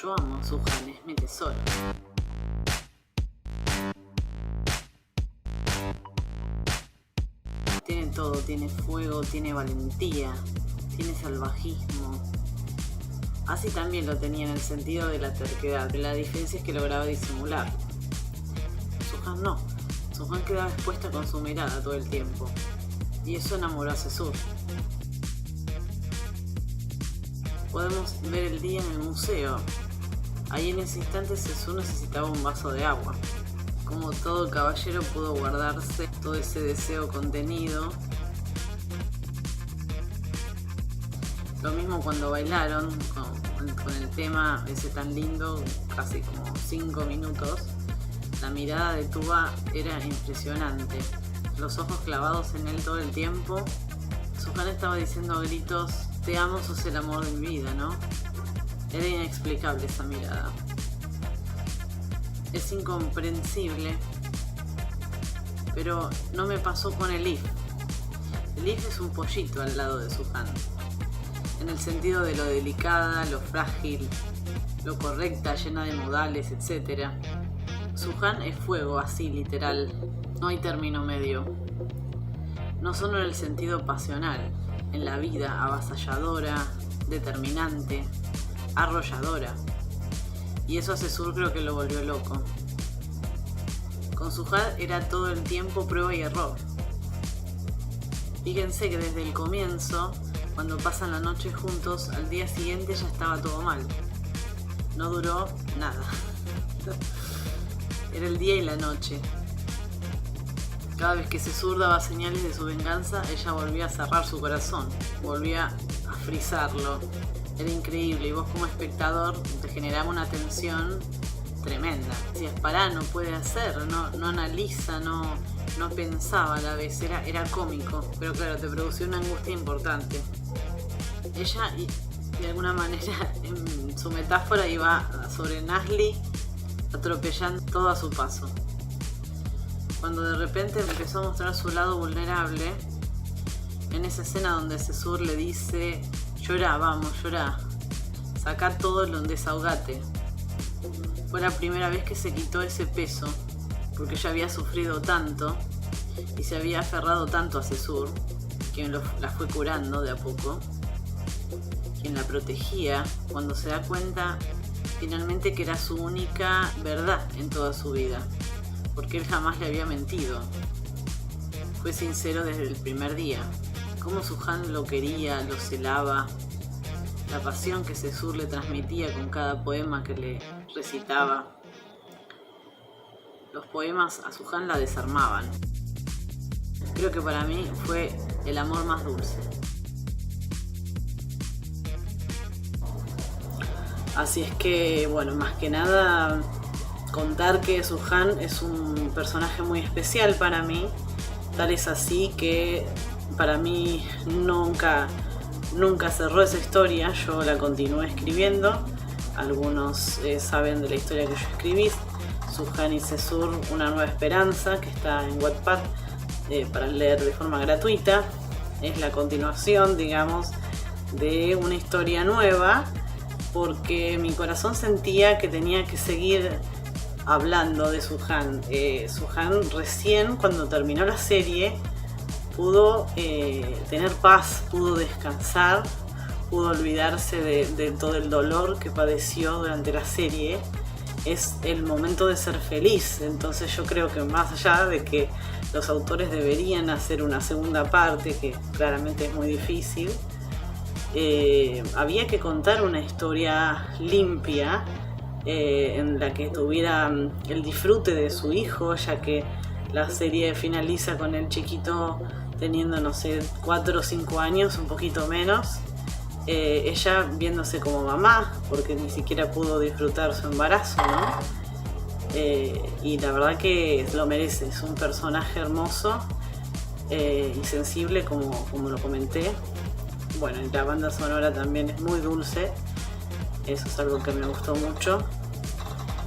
Yo amo a Suhan, es mi tesoro. Tiene todo, tiene fuego, tiene valentía, tiene salvajismo. Así también lo tenía en el sentido de la terquedad. La diferencia es que lograba disimular. Suhan no. Suhan quedaba expuesta con su mirada todo el tiempo. Y eso enamoró a Sesur. Podemos ver el día en el museo. Ahí en ese instante Sesur necesitaba un vaso de agua. Como todo caballero pudo guardarse todo ese deseo contenido. Lo mismo cuando bailaron con el tema ese tan lindo, casi como 5 minutos. La mirada de Tuba era impresionante. Los ojos clavados en él todo el tiempo. Suhan estaba diciendo a gritos: te amo, sos el amor de mi vida, ¿no? Era inexplicable esa mirada. Es incomprensible, pero no me pasó con Elif. Elif es un pollito al lado de Suhan, en el sentido de lo delicada, lo frágil, lo correcta, llena de modales, etc. Suhan es fuego, así literal, no hay término medio. No solo en el sentido pasional, en la vida avasalladora, determinante, arrolladora. Y eso a Sesur creo que lo volvió loco. Con Suhan era todo el tiempo prueba y error. Fíjense que desde el comienzo, cuando pasan la noche juntos, al día siguiente ya estaba todo mal. No duró nada. Era el día y la noche. Cada vez que Sesur daba señales de su venganza, ella volvía a cerrar su corazón, volvía a frizarlo. Era increíble, y vos como espectador te generaba una tensión tremenda. Decías, pará, no puede hacer, no analiza, no pensaba a la vez, era cómico, pero claro, te producía una angustia importante. Ella, de alguna manera, en su metáfora, iba sobre Nazli, atropellando todo a su paso. Cuando de repente empezó a mostrar su lado vulnerable, en esa escena donde Sesur le dice: llorá, vamos, llorá, sacá todo, desahogate. Fue la primera vez que se quitó ese peso, porque ella había sufrido tanto y se había aferrado tanto a Sesur, quien la fue curando de a poco, quien la protegía, cuando se da cuenta finalmente que era su única verdad en toda su vida, porque él jamás le había mentido. Fue sincero desde el primer día. Cómo Suhan lo quería, lo celaba, la pasión que Sesur le transmitía con cada poema que le recitaba. Los poemas a Suhan la desarmaban. Creo que para mí fue el amor más dulce. Así es que, bueno, más que nada contar que Suhan es un personaje muy especial para mí. Tal es así que para mí nunca cerró esa historia. Yo la continué escribiendo. Algunos saben de la historia que yo escribí, Suhan y Sesur, una nueva esperanza, que está en Wattpad para leer de forma gratuita. Es la continuación, digamos, de una historia nueva, porque mi corazón sentía que tenía que seguir hablando de Suhan. Suhan recién, cuando terminó la serie, pudo tener paz, pudo descansar, pudo olvidarse de todo el dolor que padeció durante la serie. Es el momento de ser feliz. Entonces yo creo que más allá de que los autores deberían hacer una segunda parte, que claramente es muy difícil, había que contar una historia limpia, en la que tuviera el disfrute de su hijo, ya que la serie finaliza con el chiquito teniendo, no sé, 4 o 5 años, un poquito menos. Ella viéndose como mamá, porque ni siquiera pudo disfrutar su embarazo, ¿no? Y la verdad que lo merece. Es un personaje hermoso y sensible, como lo comenté. Bueno, y la banda sonora también es muy dulce. Eso es algo que me gustó mucho.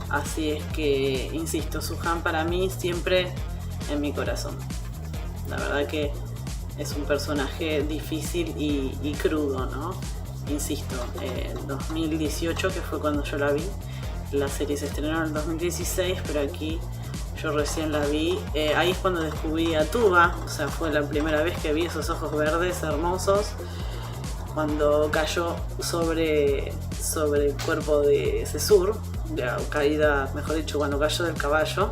Así es que, insisto, Suhan para mí siempre en mi corazón. La verdad que es un personaje difícil y crudo, ¿no? insisto, 2018, que fue cuando yo la vi. La serie se estrenó en el 2016, pero aquí yo recién la vi. Ahí es cuando descubrí a Tuba, o sea, fue la primera vez que vi esos ojos verdes hermosos, cuando cayó sobre el cuerpo de Sesur, la caída, mejor dicho, cuando cayó del caballo.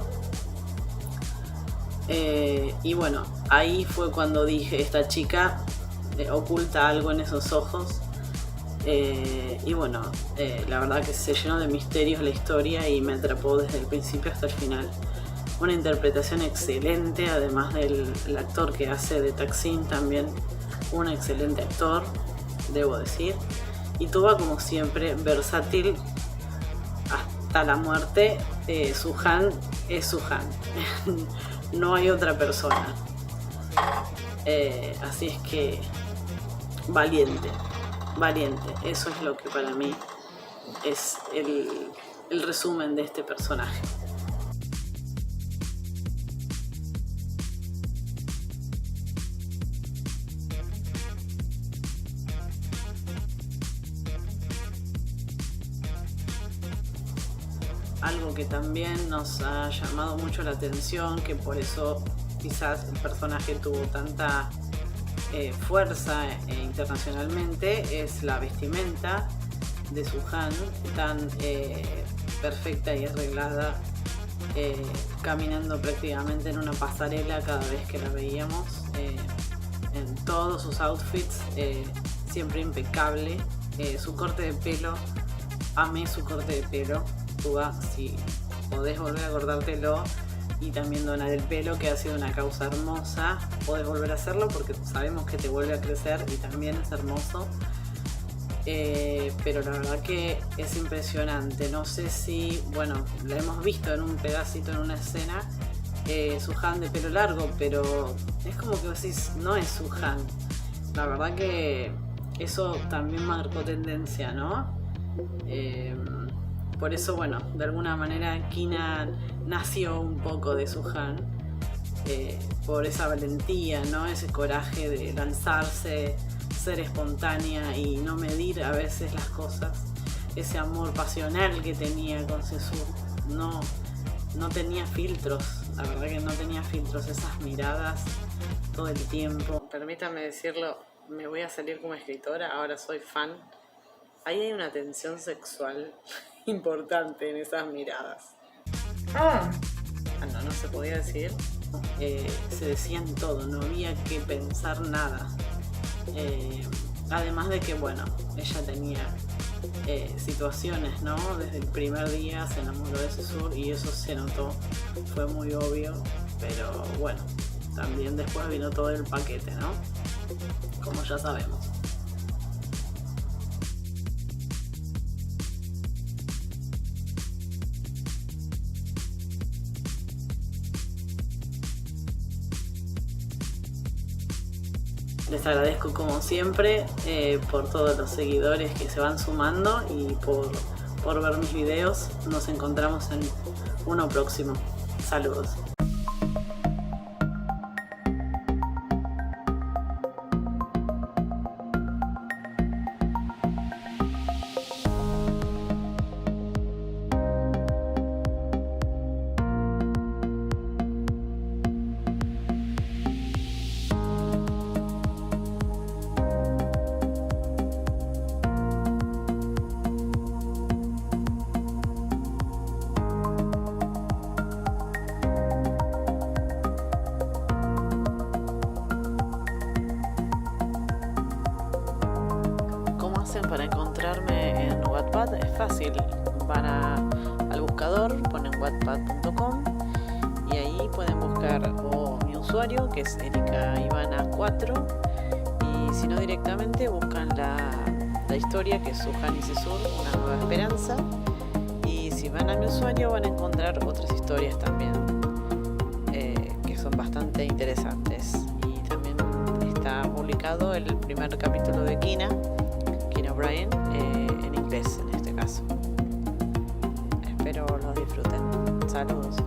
Y bueno, ahí fue cuando dije, esta chica oculta algo en esos ojos. Y bueno, la verdad que se llenó de misterios la historia y me atrapó desde el principio hasta el final. Una interpretación excelente, además del actor que hace de Taksin, también un excelente actor, debo decir. Y Tuba, como siempre, versátil hasta la muerte. Suhan es Suhan. No hay otra persona. Así es que valiente, eso es lo que para mí es el resumen de este personaje. Algo que también nos ha llamado mucho la atención, que por eso quizás el personaje tuvo tanta fuerza internacionalmente, es la vestimenta de Suhan, tan perfecta y arreglada, caminando prácticamente en una pasarela cada vez que la veíamos, en todos sus outfits, siempre impecable. Su corte de pelo, amé su corte de pelo. Tuba, si podés volver a cortártelo y también donar el pelo, que ha sido una causa hermosa, podés volver a hacerlo porque sabemos que te vuelve a crecer y también es hermoso. Pero la verdad que es impresionante. No sé si, bueno, la hemos visto en un pedacito, en una escena, Suhan de pelo largo, pero es como que decís, no es Suhan. La verdad que eso también marcó tendencia, ¿no? Por eso, bueno, de alguna manera Kina nació un poco de Suhan, por esa valentía, ¿no? Ese coraje de lanzarse, ser espontánea y no medir a veces las cosas. Ese amor pasional que tenía con Sesur, no tenía filtros, la verdad que no tenía filtros, esas miradas todo el tiempo. Permítame decirlo, me voy a salir como escritora, ahora soy fan. Ahí hay una tensión sexual importante en esas miradas. No se podía decir. Se decían todo, no había que pensar nada. Además de que, bueno, ella tenía situaciones, ¿no? Desde el primer día se enamoró de Sesur y eso se notó, fue muy obvio, pero bueno, también después vino todo el paquete, ¿no? Como ya sabemos. Les agradezco como siempre por todos los seguidores que se van sumando y por ver mis videos. Nos encontramos en uno próximo. Saludos. Para encontrarme en Wattpad es fácil, van al buscador, ponen wattpad.com y ahí pueden buscar mi usuario, que es Erika Ivana 4, y si no, directamente buscan la historia, que es Suhan y Sesur, una nueva esperanza, y si van a mi usuario van a encontrar otras historias también que son bastante interesantes. Y también está publicado el primer capítulo de Kina O'Brien, en inglés en este caso. Espero lo disfruten. Saludos.